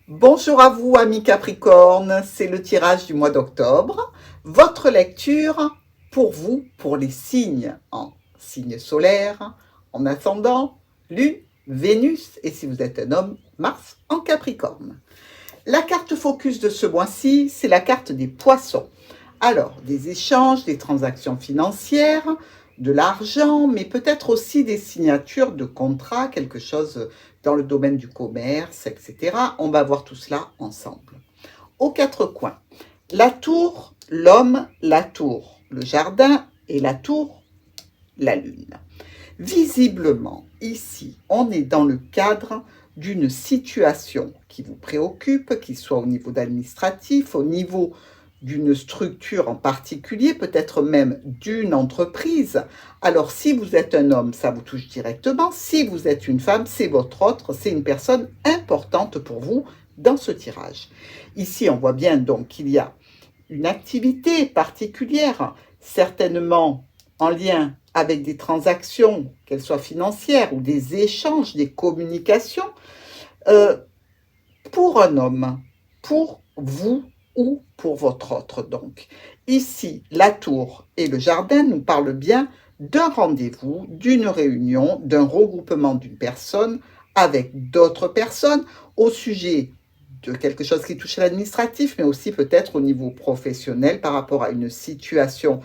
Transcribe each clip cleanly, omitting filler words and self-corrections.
Bonjour à vous, amis Capricorne, c'est le tirage du mois d'octobre. Votre lecture pour vous, pour les signes en signe solaire, en ascendant, Lune, Vénus, et si vous êtes un homme, Mars en Capricorne. La carte focus de ce mois-ci, c'est la carte des poissons. Alors, des échanges, des transactions financières, de l'argent, mais peut-être aussi des signatures de contrats, quelque chose dans le domaine du commerce, etc. On va voir tout cela ensemble. Aux quatre coins, la tour, l'homme, la tour, le jardin et la tour, la lune. Visiblement, ici, on est dans le cadre d'une situation qui vous préoccupe, qu'il soit au niveau administratif, au niveau d'une structure en particulier, peut-être même d'une entreprise. Alors, si vous êtes un homme, ça vous touche directement. Si vous êtes une femme, c'est votre autre, c'est une personne importante pour vous dans ce tirage. Ici, on voit bien donc qu'il y a une activité particulière, certainement en lien avec des transactions, qu'elles soient financières ou des échanges, des communications, pour un homme, pour vous ou pour votre autre. Donc, ici, la tour et le jardin nous parlent bien d'un rendez-vous, d'une réunion, d'un regroupement d'une personne avec d'autres personnes au sujet de quelque chose qui touche l'administratif, mais aussi peut-être au niveau professionnel par rapport à une situation,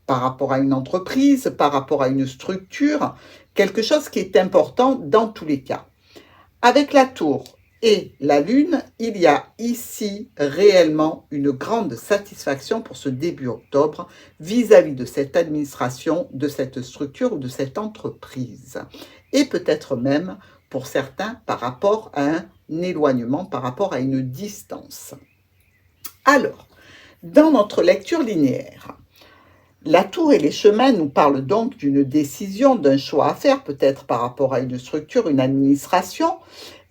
par rapport à une entreprise, par rapport à une structure, quelque chose qui est important dans tous les cas. Avec la tour et la lune, il y a ici réellement une grande satisfaction pour ce début octobre vis-à-vis de cette administration, de cette structure ou de cette entreprise. Et peut-être même pour certains par rapport à un éloignement, par rapport à une distance. Alors, dans notre lecture linéaire, la tour et les chemins nous parlent donc d'une décision, d'un choix à faire, peut-être par rapport à une structure, une administration,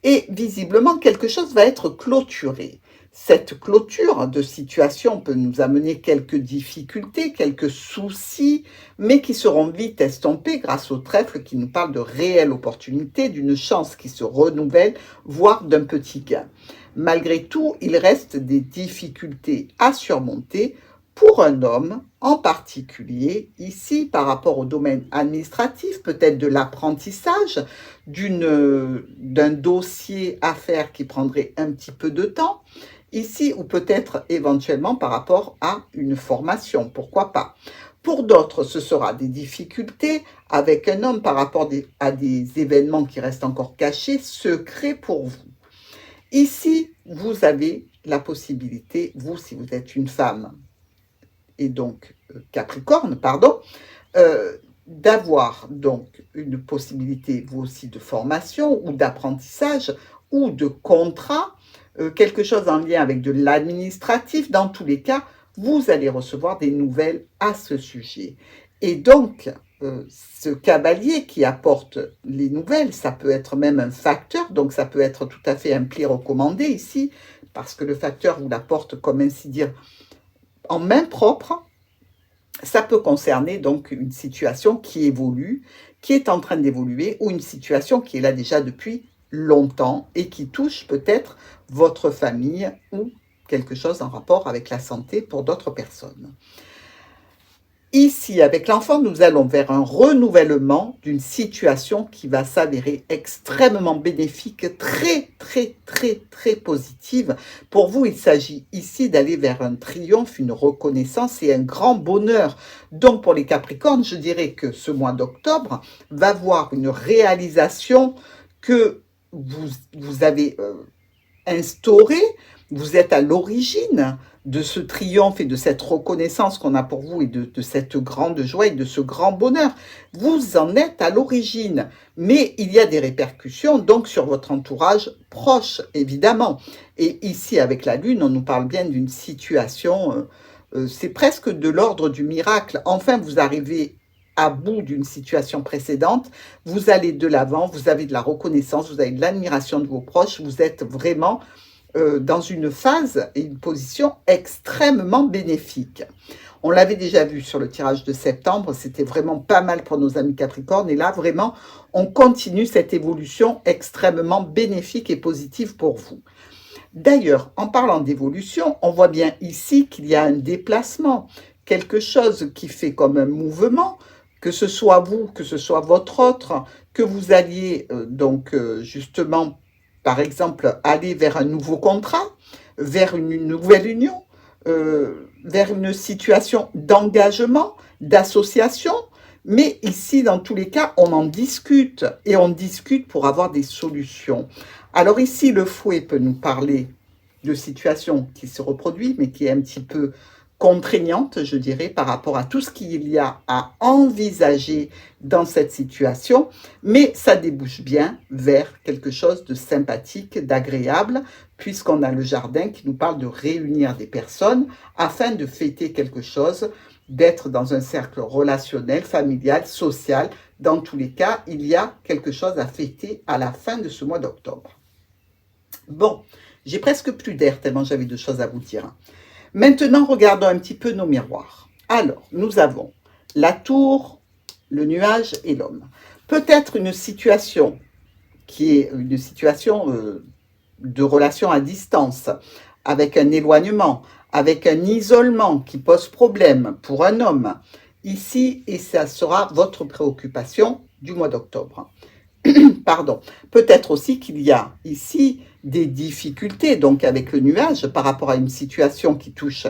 et visiblement quelque chose va être clôturé. Cette clôture de situation peut nous amener quelques difficultés, quelques soucis, mais qui seront vite estompés grâce au trèfle qui nous parle de réelles opportunités, d'une chance qui se renouvelle, voire d'un petit gain. Malgré tout, il reste des difficultés à surmonter pour un homme en particulier, ici par rapport au domaine administratif, peut-être de l'apprentissage, d'un dossier à faire qui prendrait un petit peu de temps, ici ou peut-être éventuellement par rapport à une formation, pourquoi pas. Pour d'autres, ce sera des difficultés avec un homme par rapport à des événements qui restent encore cachés, secrets pour vous. Ici, vous avez la possibilité, vous si vous êtes une femme, et donc Capricorne, pardon, d'avoir donc une possibilité, vous aussi, de formation ou d'apprentissage ou de contrat, quelque chose en lien avec de l'administratif. Dans tous les cas, vous allez recevoir des nouvelles à ce sujet. Et donc, ce cavalier qui apporte les nouvelles, ça peut être même un facteur, donc ça peut être tout à fait un pli recommandé ici, parce que le facteur vous l'apporte, comme ainsi dire, en main propre. Ça peut concerner donc une situation qui évolue, qui est en train d'évoluer, ou une situation qui est là déjà depuis longtemps et qui touche peut-être votre famille ou quelque chose en rapport avec la santé pour d'autres personnes. Ici, avec l'enfant, nous allons vers un renouvellement d'une situation qui va s'avérer extrêmement bénéfique, très, très, très, très positive. Pour vous, il s'agit ici d'aller vers un triomphe, une reconnaissance et un grand bonheur. Donc, pour les Capricornes, je dirais que ce mois d'octobre va voir une réalisation que vous avez instaurée. Vous êtes à l'origine de ce triomphe et de cette reconnaissance qu'on a pour vous et de cette grande joie et de ce grand bonheur. Vous en êtes à l'origine, mais il y a des répercussions donc sur votre entourage proche, évidemment. Et ici, avec la Lune, on nous parle bien d'une situation, c'est presque de l'ordre du miracle. Enfin, vous arrivez à bout d'une situation précédente, vous allez de l'avant, vous avez de la reconnaissance, vous avez de l'admiration de vos proches, vous êtes vraiment dans une phase et une position extrêmement bénéfique. On l'avait déjà vu sur le tirage de septembre, c'était vraiment pas mal pour nos amis Capricornes. Et là, vraiment, on continue cette évolution extrêmement bénéfique et positive pour vous. D'ailleurs, en parlant d'évolution, on voit bien ici qu'il y a un déplacement, quelque chose qui fait comme un mouvement, que ce soit vous, que ce soit votre autre, que vous alliez justement, par exemple, aller vers un nouveau contrat, vers une nouvelle union, vers une situation d'engagement, d'association. Mais ici, dans tous les cas, on en discute et on discute pour avoir des solutions. Alors ici, le fouet peut nous parler de situations qui se reproduisent, mais qui est un petit peu contraignante, je dirais, par rapport à tout ce qu'il y a à envisager dans cette situation, mais ça débouche bien vers quelque chose de sympathique, d'agréable, puisqu'on a le jardin qui nous parle de réunir des personnes afin de fêter quelque chose, d'être dans un cercle relationnel, familial, social. Dans tous les cas, il y a quelque chose à fêter à la fin de ce mois d'octobre. Bon, j'ai presque plus d'air tellement j'avais de choses à vous dire. Maintenant, regardons un petit peu nos miroirs. Alors, nous avons la tour, le nuage et l'homme. Peut-être une situation qui est une situation de relation à distance, avec un éloignement, avec un isolement qui pose problème pour un homme ici, et ça sera votre préoccupation du mois d'octobre. Pardon. Peut-être aussi qu'il y a ici des difficultés, donc avec le nuage, par rapport à une situation qui touche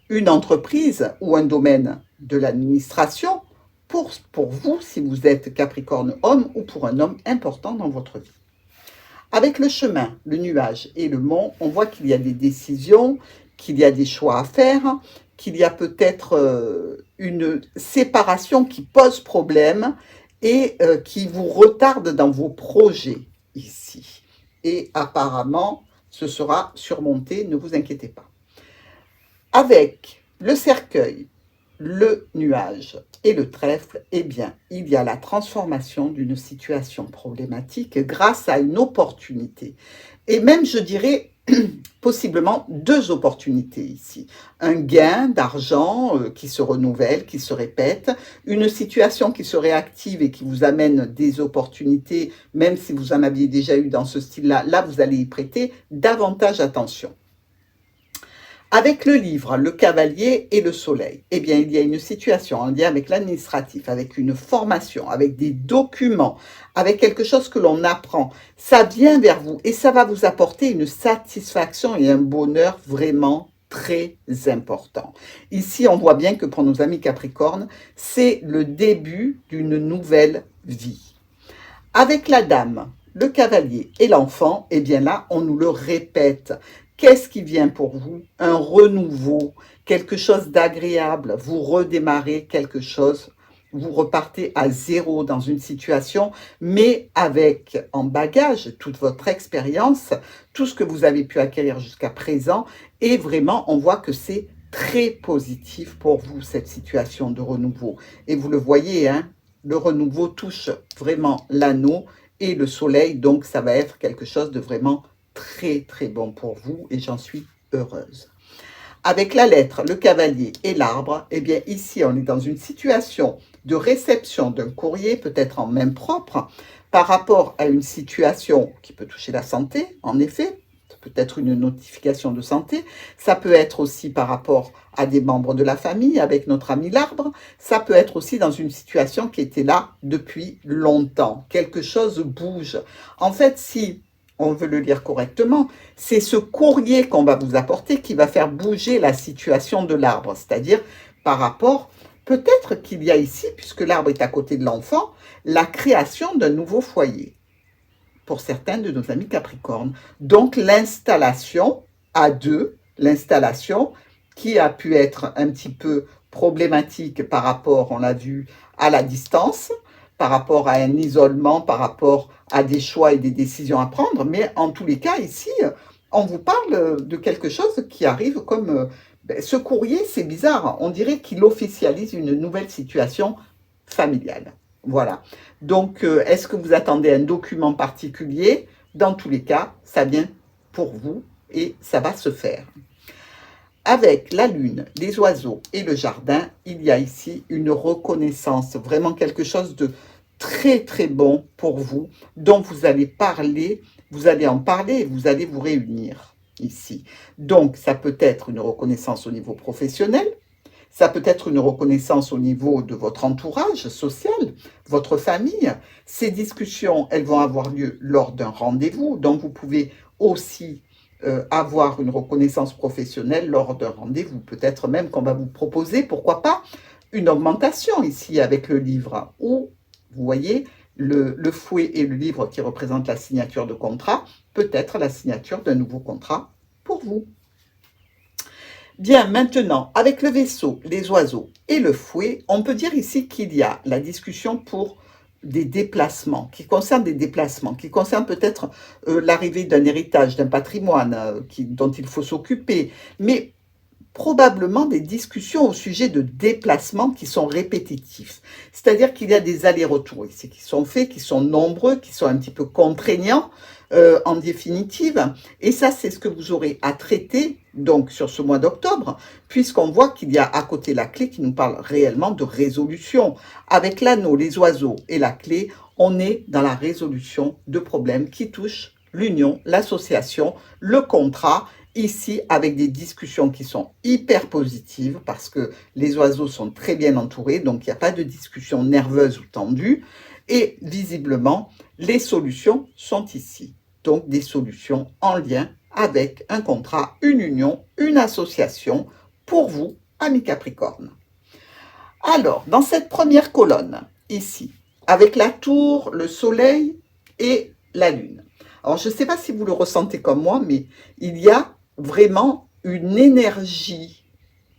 une entreprise ou un domaine de l'administration, pour vous, si vous êtes Capricorne homme, ou pour un homme important dans votre vie. Avec le chemin, le nuage et le mont, on voit qu'il y a des décisions, qu'il y a des choix à faire, qu'il y a peut-être une séparation qui pose problème et qui vous retarde dans vos projets ici. Et apparemment, ce sera surmonté, ne vous inquiétez pas. Avec le cercueil, le nuage et le trèfle, eh bien, il y a la transformation d'une situation problématique grâce à une opportunité. Et même, je dirais, possiblement deux opportunités ici. Un gain d'argent qui se renouvelle, qui se répète, une situation qui se réactive et qui vous amène des opportunités, même si vous en aviez déjà eu dans ce style-là, là, vous allez y prêter davantage attention. Avec le livre, le cavalier et le soleil, eh bien, il y a une situation en lien avec l'administratif, avec une formation, avec des documents, avec quelque chose que l'on apprend. Ça vient vers vous et ça va vous apporter une satisfaction et un bonheur vraiment très important. Ici, on voit bien que pour nos amis Capricornes, c'est le début d'une nouvelle vie. Avec la dame, le cavalier et l'enfant, eh bien là, on nous le répète. Qu'est-ce qui vient pour vous? Un renouveau, quelque chose d'agréable. Vous redémarrez quelque chose, vous repartez à zéro dans une situation, mais avec en bagage toute votre expérience, tout ce que vous avez pu acquérir jusqu'à présent, et vraiment, on voit que c'est très positif pour vous, cette situation de renouveau. Et vous le voyez, hein, le renouveau touche vraiment l'anneau et le soleil, donc ça va être quelque chose de vraiment très très bon pour vous et j'en suis heureuse. Avec la lettre, le cavalier et l'arbre, eh bien ici on est dans une situation de réception d'un courrier, peut-être en main propre, par rapport à une situation qui peut toucher la santé, en effet, peut-être une notification de santé, ça peut être aussi par rapport à des membres de la famille, avec notre ami l'arbre, ça peut être aussi dans une situation qui était là depuis longtemps, quelque chose bouge. En fait, si on veut le lire correctement, c'est ce courrier qu'on va vous apporter qui va faire bouger la situation de l'arbre, c'est-à-dire par rapport, peut-être qu'il y a ici, puisque l'arbre est à côté de l'enfant, la création d'un nouveau foyer pour certains de nos amis Capricornes. Donc l'installation à deux, l'installation qui a pu être un petit peu problématique par rapport, on l'a vu, à la distance, par rapport à un isolement, par rapport à des choix et des décisions à prendre, mais en tous les cas, ici, on vous parle de quelque chose qui arrive comme... ce courrier, c'est bizarre, on dirait qu'il officialise une nouvelle situation familiale. Voilà. Donc, est-ce que vous attendez un document particulier? Dans tous les cas, ça vient pour vous et ça va se faire. Avec la lune, les oiseaux et le jardin, il y a ici une reconnaissance, vraiment quelque chose de très très bon pour vous, dont vous allez parler, vous allez en parler et vous allez vous réunir. ici. Donc, ça peut être une reconnaissance au niveau professionnel, ça peut être une reconnaissance au niveau de votre entourage social, votre famille. Ces discussions, elles vont avoir lieu lors d'un rendez-vous, donc vous pouvez aussi avoir une reconnaissance professionnelle lors d'un rendez-vous. Peut-être même qu'on va vous proposer, pourquoi pas, une augmentation ici avec le livre, où, vous voyez, le fouet et le livre qui représentent la signature de contrat, peut-être la signature d'un nouveau contrat pour vous. Bien, maintenant, avec le vaisseau, les oiseaux et le fouet, on peut dire ici qu'il y a la discussion pour des déplacements, qui concernent des déplacements, qui concernent peut-être l'arrivée d'un héritage, d'un patrimoine dont il faut s'occuper, mais probablement des discussions au sujet de déplacements qui sont répétitifs. C'est-à-dire qu'il y a des allers-retours ici qui sont faits, qui sont nombreux, qui sont un petit peu contraignants en définitive. Et ça, c'est ce que vous aurez à traiter donc sur ce mois d'octobre, puisqu'on voit qu'il y a à côté la clé qui nous parle réellement de résolution. Avec l'anneau, les oiseaux et la clé, on est dans la résolution de problèmes qui touchent l'union, l'association, le contrat, ici avec des discussions qui sont hyper positives parce que les oiseaux sont très bien entourés, donc il n'y a pas de discussion nerveuse ou tendue. Et visiblement, les solutions sont ici. Donc des solutions en lien avec un contrat, une union, une association pour vous, amis Capricorne. Alors, dans cette première colonne, ici, avec la tour, le soleil et la lune. Alors, je ne sais pas si vous le ressentez comme moi, mais il y a vraiment une énergie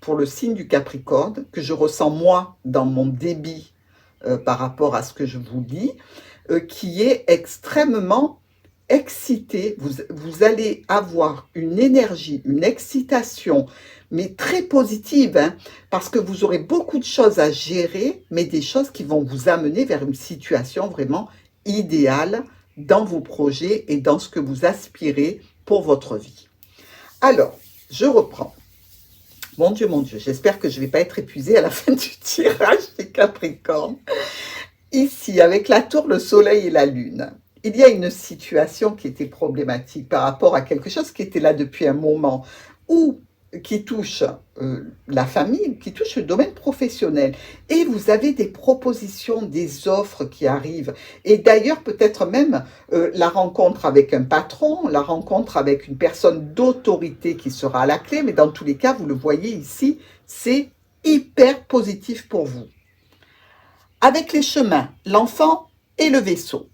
pour le signe du Capricorne que je ressens moi dans mon débit par rapport à ce que je vous dis, qui est extrêmement excité. Vous allez avoir une énergie, une excitation, mais très positive, hein, parce que vous aurez beaucoup de choses à gérer, mais des choses qui vont vous amener vers une situation vraiment idéale dans vos projets et dans ce que vous aspirez pour votre vie. Alors, je reprends. Mon Dieu, j'espère que je ne vais pas être épuisée à la fin du tirage des Capricornes. Ici, avec la tour, le soleil et la lune, il y a une situation qui était problématique par rapport à quelque chose qui était là depuis un moment, ou qui touche la famille, qui touche le domaine professionnel. Et vous avez des propositions, des offres qui arrivent. Et d'ailleurs, peut-être même la rencontre avec un patron, la rencontre avec une personne d'autorité qui sera à la clé. Mais dans tous les cas, vous le voyez ici, c'est hyper positif pour vous. Avec les chemins, l'enfant et le vaisseau.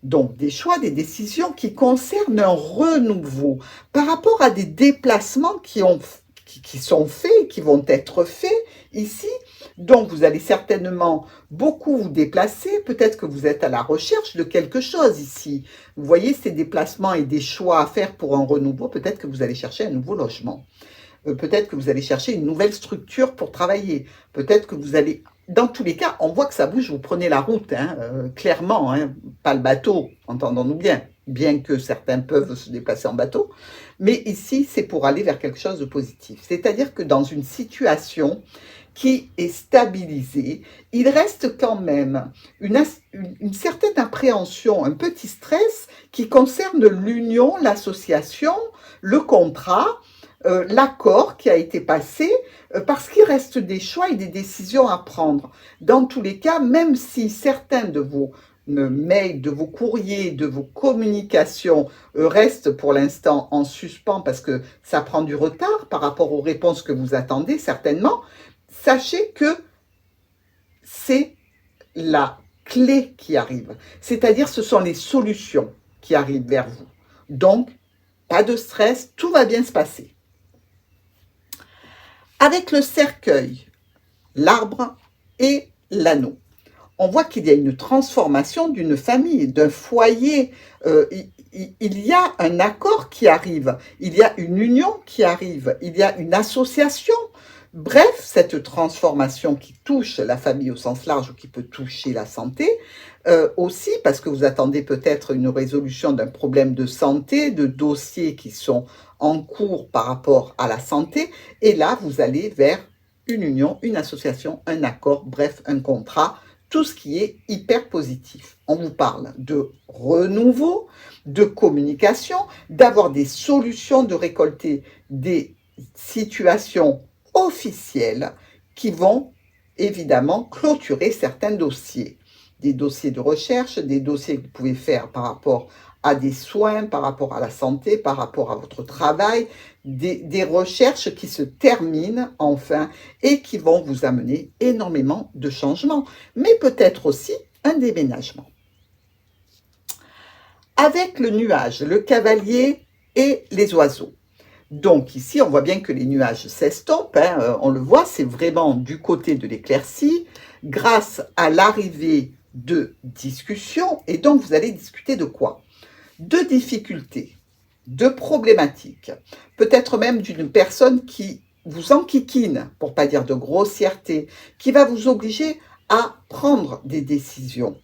Donc, des choix, des décisions qui concernent un renouveau par rapport à des déplacements qui sont faits, qui vont être faits ici. Donc, vous allez certainement beaucoup vous déplacer. Peut-être que vous êtes à la recherche de quelque chose ici. Vous voyez ces déplacements et des choix à faire pour un renouveau. Peut-être que vous allez chercher un nouveau logement. Peut-être que vous allez chercher une nouvelle structure pour travailler. Peut-être que vous allez... Dans tous les cas, on voit que ça bouge, vous prenez la route, hein, clairement, hein, pas le bateau, entendons-nous bien que certains peuvent se déplacer en bateau. Mais ici, c'est pour aller vers quelque chose de positif. C'est-à-dire que dans une situation qui est stabilisée, il reste quand même une certaine appréhension, un petit stress qui concerne l'union, l'association, le contrat, l'accord qui a été passé, parce qu'il reste des choix et des décisions à prendre. Dans tous les cas, même si certains de vos mails, de vos courriers, de vos communications restent pour l'instant en suspens parce que ça prend du retard par rapport aux réponses que vous attendez certainement, sachez que c'est la clé qui arrive. C'est-à-dire ce sont les solutions qui arrivent vers vous. Donc, pas de stress, tout va bien se passer. Avec le cercueil, l'arbre et l'anneau, on voit qu'il y a une transformation d'une famille, d'un foyer. Il y a un accord qui arrive, il y a une union qui arrive, il y a une association. Bref, cette transformation qui touche la famille au sens large ou qui peut toucher la santé, aussi parce que vous attendez peut-être une résolution d'un problème de santé, de dossiers qui sont en cours par rapport à la santé, et là, vous allez vers une union, une association, un accord, bref, un contrat, tout ce qui est hyper positif. On vous parle de renouveau, de communication, d'avoir des solutions, de récolter des situations officielles qui vont évidemment clôturer certains dossiers. Des dossiers de recherche, des dossiers que vous pouvez faire par rapport à des soins, par rapport à la santé, par rapport à votre travail, des recherches qui se terminent enfin et qui vont vous amener énormément de changements, mais peut-être aussi un déménagement. Avec le nuage, le cavalier et les oiseaux. Donc ici, on voit bien que les nuages s'estompent, hein, on le voit, c'est vraiment du côté de l'éclaircie, grâce à l'arrivée de discussions, et donc vous allez discuter de quoi? De difficultés, de problématiques, peut-être même d'une personne qui vous enquiquine, pour pas dire de grossièreté, qui va vous obliger à prendre des décisions.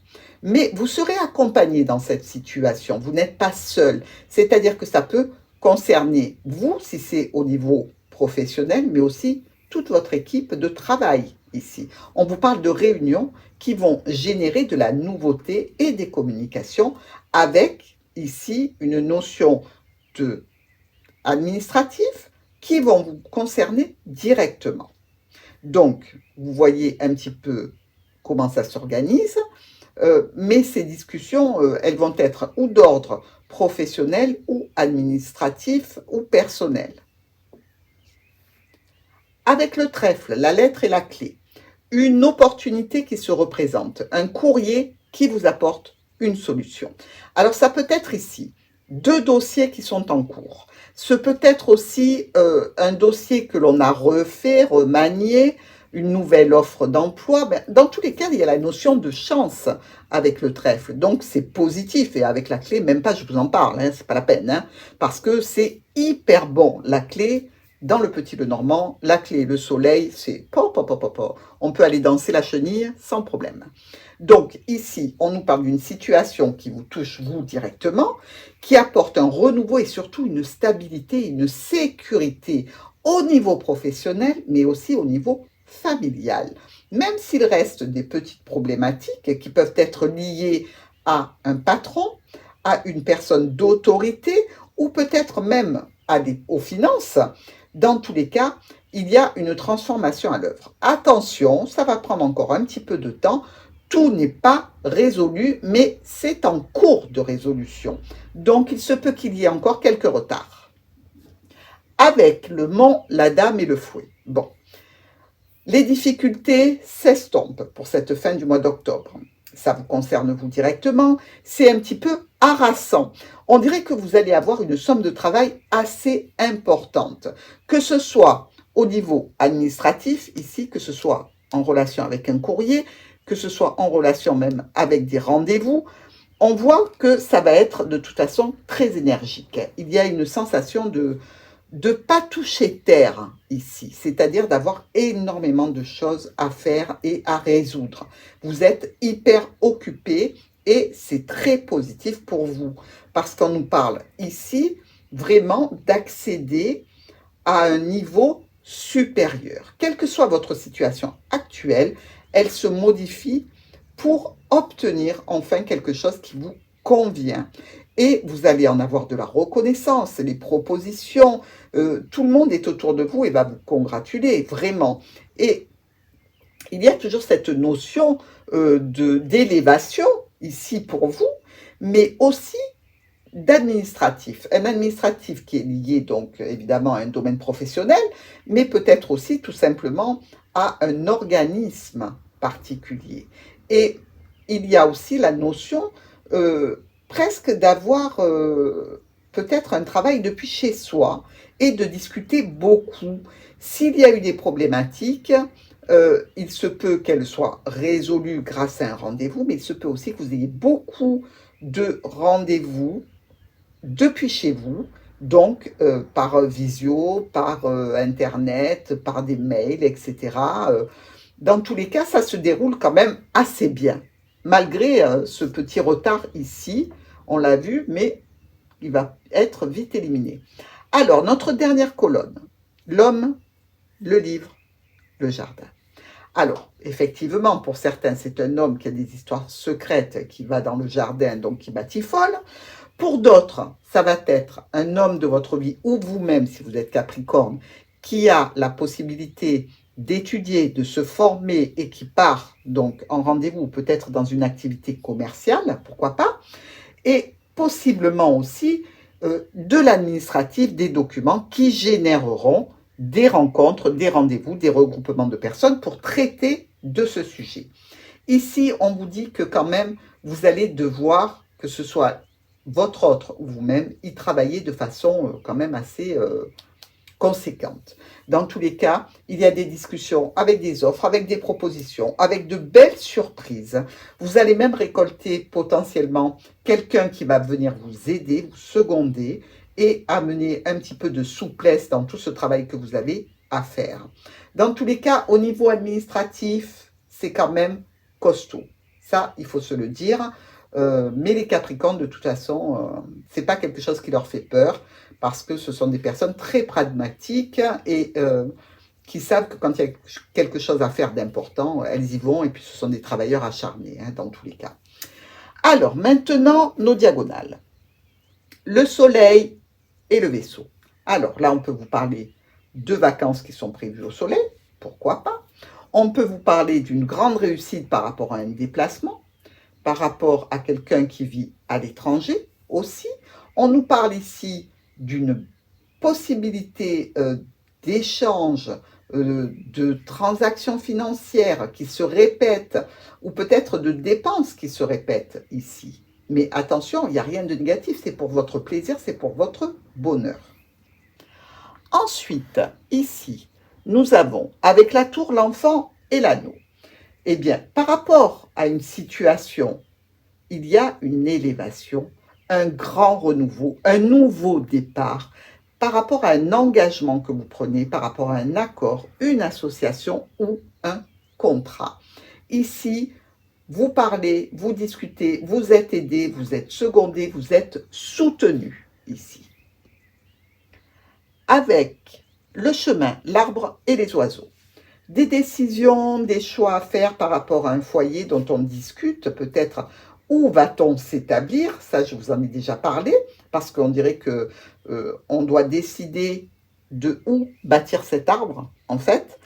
Mais vous serez accompagné dans cette situation, vous n'êtes pas seul, c'est-à-dire que ça peut concerner vous, si c'est au niveau professionnel, mais aussi toute votre équipe de travail ici. On vous parle de réunions qui vont générer de la nouveauté et des communications avec ici une notion de administratif qui vont vous concerner directement. Donc, vous voyez un petit peu comment ça s'organise, mais ces discussions, elles vont être ou d'ordre professionnel ou administratif ou personnel. Avec le trèfle, la lettre et la clé, une opportunité qui se représente, un courrier qui vous apporte une solution. Alors ça peut être ici 2 dossiers qui sont en cours. Ce peut être aussi un dossier que l'on a refait, remanié, une nouvelle offre d'emploi. Ben, dans tous les cas, il y a la notion de chance avec le trèfle. Donc c'est positif, et avec la clé, même pas je vous en parle, hein, c'est pas la peine, hein, parce que c'est hyper bon. La clé, dans le Petit Lenormand, la clé, le soleil, c'est pop, pop, pop, pop. On peut aller danser la chenille sans problème. Donc ici, on nous parle d'une situation qui vous touche vous directement, qui apporte un renouveau et surtout une stabilité, une sécurité au niveau professionnel, mais aussi au niveau familial. Même s'il reste des petites problématiques qui peuvent être liées à un patron, à une personne d'autorité ou peut-être même aux finances, dans tous les cas, il y a une transformation à l'œuvre. Attention, ça va prendre encore un petit peu de temps. Tout n'est pas résolu, mais c'est en cours de résolution. Donc, il se peut qu'il y ait encore quelques retards. Avec le mont, la dame et le fouet. Bon, les difficultés s'estompent pour cette fin du mois d'octobre. Ça vous concerne vous directement, c'est un petit peu harassant. On dirait que vous allez avoir une somme de travail assez importante, que ce soit au niveau administratif, ici, que ce soit en relation avec un courrier, que ce soit en relation même avec des rendez-vous. On voit que ça va être de toute façon très énergique. Il y a une sensation de pas toucher terre ici, c'est-à-dire d'avoir énormément de choses à faire et à résoudre. Vous êtes hyper occupé et c'est très positif pour vous parce qu'on nous parle ici vraiment d'accéder à un niveau supérieur. Quelle que soit votre situation actuelle, elle se modifie pour obtenir enfin quelque chose qui vous convient. Et vous allez en avoir de la reconnaissance, les propositions, tout le monde est autour de vous et va vous congratuler, vraiment. Et il y a toujours cette notion d'élévation ici pour vous, mais aussi d'administratif. Un administratif qui est lié donc évidemment à un domaine professionnel, mais peut-être aussi tout simplement à un organisme particulier. Et il y a aussi la notion presque d'avoir peut-être un travail depuis chez soi et de discuter beaucoup. S'il y a eu des problématiques, il se peut qu'elles soient résolues grâce à un rendez-vous, mais il se peut aussi que vous ayez beaucoup de rendez-vous depuis chez vous, donc par visio, par internet, par des mails, etc. Dans tous les cas, ça se déroule quand même assez bien, malgré ce petit retard ici, on l'a vu, mais il va être vite éliminé. Alors, notre dernière colonne, l'homme, le livre, le jardin. Alors, effectivement, pour certains, c'est un homme qui a des histoires secrètes, qui va dans le jardin, donc qui batifole. Pour d'autres, ça va être un homme de votre vie, ou vous-même, si vous êtes Capricorne, qui a la possibilité d'étudier, de se former et qui part donc en rendez-vous, peut-être dans une activité commerciale, pourquoi pas, et possiblement aussi de l'administratif, des documents qui généreront des rencontres, des rendez-vous, des regroupements de personnes pour traiter de ce sujet. Ici, on vous dit que quand même, vous allez devoir, que ce soit votre autre ou vous-même, y travailler de façon quand même assez conséquente. Dans tous les cas, il y a des discussions avec des offres, avec des propositions, avec de belles surprises. Vous allez même récolter potentiellement quelqu'un qui va venir vous aider, vous seconder et amener un petit peu de souplesse dans tout ce travail que vous avez à faire. Dans tous les cas, au niveau administratif, c'est quand même costaud. Ça, il faut se le dire. Mais les Capricornes, de toute façon, c'est pas quelque chose qui leur fait peur parce que ce sont des personnes très pragmatiques et qui savent que quand il y a quelque chose à faire d'important, elles y vont et puis ce sont des travailleurs acharnés hein, dans tous les cas. Alors maintenant, nos diagonales. Le soleil et le Verseau. Alors là, on peut vous parler de vacances qui sont prévues au soleil, pourquoi pas. On peut vous parler d'une grande réussite par rapport à un déplacement, par rapport à quelqu'un qui vit à l'étranger aussi. On nous parle ici d'une possibilité d'échange, de transactions financières qui se répètent, ou peut-être de dépenses qui se répètent ici. Mais attention, il n'y a rien de négatif, c'est pour votre plaisir, c'est pour votre bonheur. Ensuite, ici, nous avons avec la tour l'enfant et l'anneau. Eh bien, par rapport à une situation, il y a une élévation, un grand renouveau, un nouveau départ par rapport à un engagement que vous prenez, par rapport à un accord, une association ou un contrat. Ici, vous parlez, vous discutez, vous êtes aidé, vous êtes secondé, vous êtes soutenu ici. Avec le chemin, l'arbre et les oiseaux. Des décisions, des choix à faire par rapport à un foyer dont on discute, peut-être où va-t-on s'établir, ça je vous en ai déjà parlé, parce qu'on dirait que on doit décider de où bâtir cet arbre, en fait.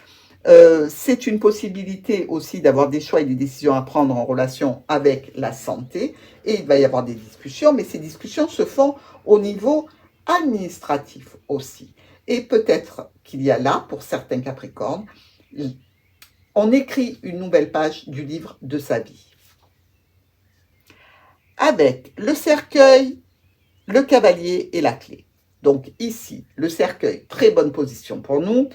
C'est une possibilité aussi d'avoir des choix et des décisions à prendre en relation avec la santé, et il va y avoir des discussions, mais ces discussions se font au niveau administratif aussi. Et peut-être qu'il y a là, pour certains Capricornes, on écrit une nouvelle page du livre de sa vie. Avec le cercueil, le cavalier et la clé. Donc ici, le cercueil, très bonne position pour nous.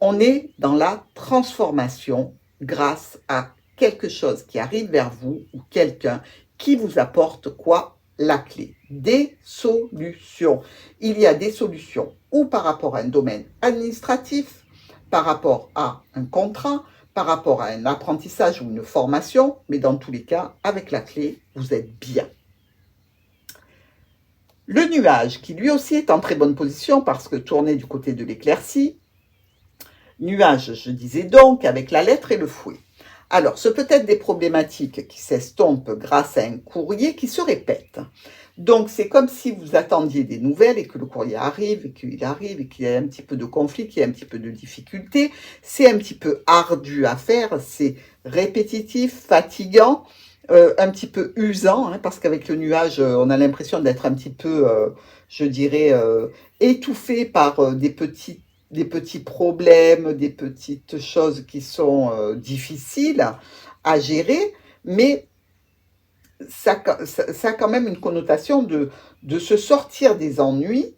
On est dans la transformation grâce à quelque chose qui arrive vers vous ou quelqu'un qui vous apporte quoi? La clé. Des solutions. Il y a des solutions ou par rapport à un domaine administratif, par rapport à un contrat, par rapport à un apprentissage ou une formation, mais dans tous les cas, avec la clé, vous êtes bien. Le nuage, qui lui aussi est en très bonne position parce que tourné du côté de l'éclaircie. Nuage, je disais donc, avec la lettre et le fouet. Alors, ce peut être des problématiques qui s'estompent grâce à un courrier qui se répète. Donc, c'est comme si vous attendiez des nouvelles et que le courrier arrive, et qu'il arrive, et qu'il y a un petit peu de conflit, qu'il y a un petit peu de difficulté. C'est un petit peu ardu à faire, c'est répétitif, fatigant, un petit peu usant, hein, parce qu'avec le nuage, on a l'impression d'être un petit peu, je dirais, étouffé par des petits problèmes, des petites choses qui sont difficiles à gérer, mais ça a quand même une connotation de se sortir des ennuis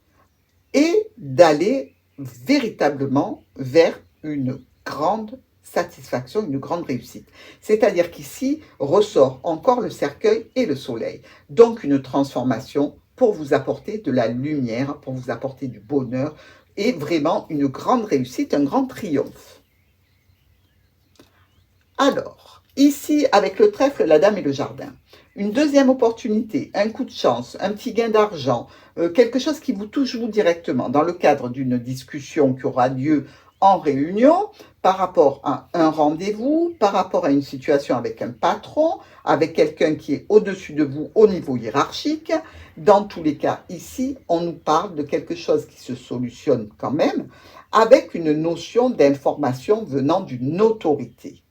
et d'aller véritablement vers une grande satisfaction, une grande réussite. C'est-à-dire qu'ici ressort encore le cercueil et le soleil. Donc une transformation pour vous apporter de la lumière, pour vous apporter du bonheur et vraiment une grande réussite, un grand triomphe. Alors, ici, avec le trèfle, la dame et le jardin, une deuxième opportunité, un coup de chance, un petit gain d'argent, quelque chose qui vous touche vous directement, dans le cadre d'une discussion qui aura lieu en réunion, par rapport à un rendez-vous, par rapport à une situation avec un patron, avec quelqu'un qui est au-dessus de vous au niveau hiérarchique. Dans tous les cas, ici, on nous parle de quelque chose qui se solutionne quand même avec une notion d'information venant d'une autorité.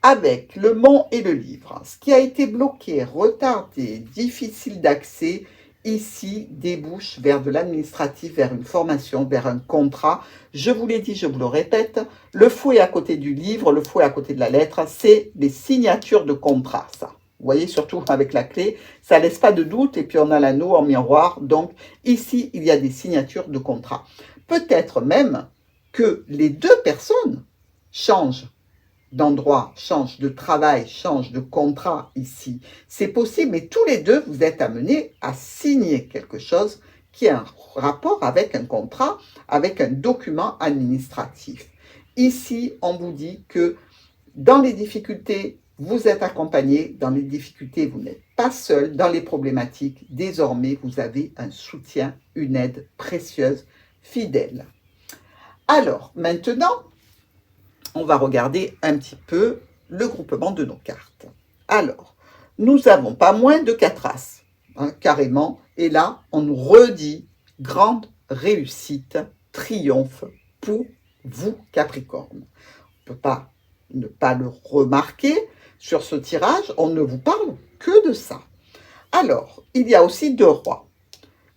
Avec le mont et le livre, ce qui a été bloqué, retardé, difficile d'accès, ici débouche vers de l'administratif, vers une formation, vers un contrat. Je vous l'ai dit, je vous le répète, le fouet à côté du livre, le fouet à côté de la lettre, c'est les signatures de contrat, ça. Vous voyez, surtout avec la clé, ça ne laisse pas de doute, et puis on a l'anneau en miroir, donc ici, il y a des signatures de contrat. Peut-être même que les deux personnes changent d'endroit, changent de travail, changent de contrat ici. C'est possible, mais tous les deux, vous êtes amenés à signer quelque chose qui a un rapport avec un contrat, avec un document administratif. Ici, on vous dit que dans les difficultés, vous êtes accompagné. Dans les difficultés, vous n'êtes pas seul. Dans les problématiques, désormais, vous avez un soutien, une aide précieuse, fidèle. Alors, maintenant, on va regarder un petit peu le groupement de nos cartes. Alors, nous n'avons pas moins de 4 as, hein, carrément. Et là, on nous redit grande réussite, triomphe pour vous, Capricorne. On ne peut pas ne pas le remarquer. Sur ce tirage, on ne vous parle que de ça. Alors, il y a aussi 2 rois.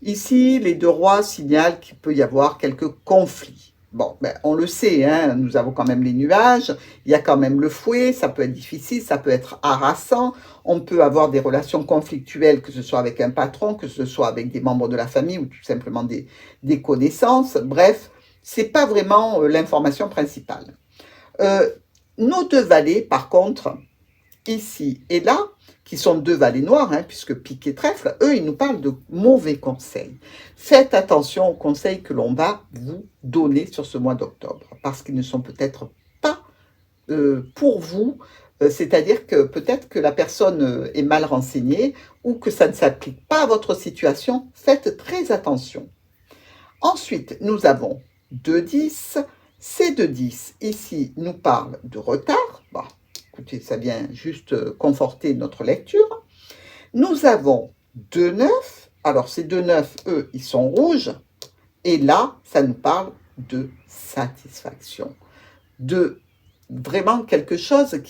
Ici, les 2 rois signalent qu'il peut y avoir quelques conflits. Bon, ben, on le sait, hein, nous avons quand même les nuages, il y a quand même le fouet, ça peut être difficile, ça peut être harassant, on peut avoir des relations conflictuelles, que ce soit avec un patron, que ce soit avec des membres de la famille ou tout simplement des connaissances. Bref, ce n'est pas vraiment l'information principale. Nos 2 valets, par contre, ici et là, qui sont 2 valets noirs, hein, puisque pique et trèfle, eux, ils nous parlent de mauvais conseils. Faites attention aux conseils que l'on va vous donner sur ce mois d'octobre, parce qu'ils ne sont peut-être pas pour vous, c'est-à-dire que peut-être que la personne est mal renseignée ou que ça ne s'applique pas à votre situation. Faites très attention. Ensuite, nous avons 2 10. Ces 2 10, ici, nous parlent de retard. Bon, écoutez, ça vient juste conforter notre lecture. Nous avons 2 9. Alors, ces 2 9, eux, ils sont rouges. Et là, ça nous parle de satisfaction. De vraiment quelque chose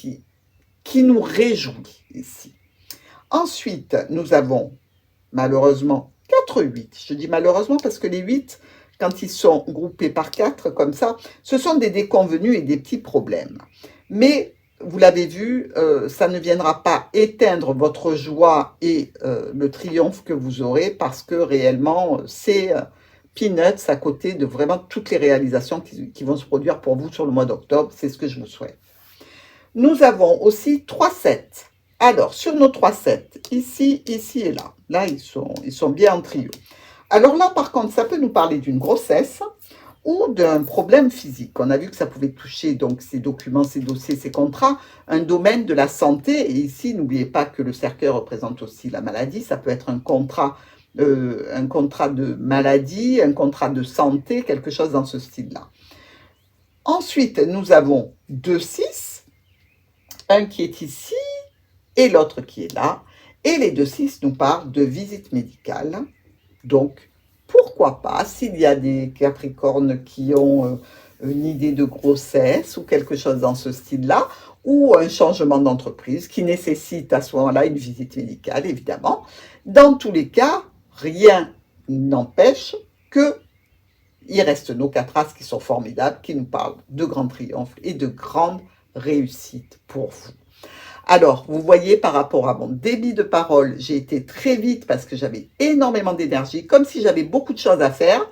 qui nous réjouit ici. Ensuite, nous avons malheureusement 4 8. Je dis malheureusement parce que les 8, quand ils sont groupés par 4 comme ça, ce sont des déconvenus et des petits problèmes. Mais vous l'avez vu, ça ne viendra pas éteindre votre joie et le triomphe que vous aurez, parce que réellement, c'est peanuts à côté de vraiment toutes les réalisations qui vont se produire pour vous sur le mois d'octobre. C'est ce que je vous souhaite. Nous avons aussi 3 7. Alors, sur nos 3 7, ici et là. Là, ils sont bien en trio. Alors là, par contre, ça peut nous parler d'une grossesse ou d'un problème physique. On a vu que ça pouvait toucher donc ces documents, ces dossiers, ces contrats, un domaine de la santé. Et ici, n'oubliez pas que le cercueil représente aussi la maladie. Ça peut être un contrat de maladie, un contrat de santé, quelque chose dans ce style-là. Ensuite, nous avons 2 6, un qui est ici et l'autre qui est là. Et les 2 6 nous parlent de visite médicale. Donc, pourquoi pas, s'il y a des Capricornes qui ont une idée de grossesse ou quelque chose dans ce style-là, ou un changement d'entreprise qui nécessite à ce moment-là une visite médicale, évidemment. Dans tous les cas, rien n'empêche qu'il reste nos 4 as qui sont formidables, qui nous parlent de grands triomphes et de grandes réussites pour vous. Alors, vous voyez, par rapport à mon débit de parole, j'ai été très vite parce que j'avais énormément d'énergie, comme si j'avais beaucoup de choses à faire.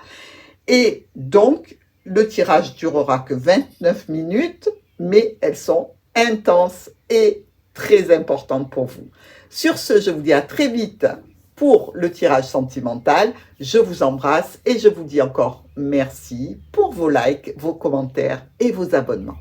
Et donc, le tirage durera que 29 minutes, mais elles sont intenses et très importantes pour vous. Sur ce, je vous dis à très vite pour le tirage sentimental. Je vous embrasse et je vous dis encore merci pour vos likes, vos commentaires et vos abonnements.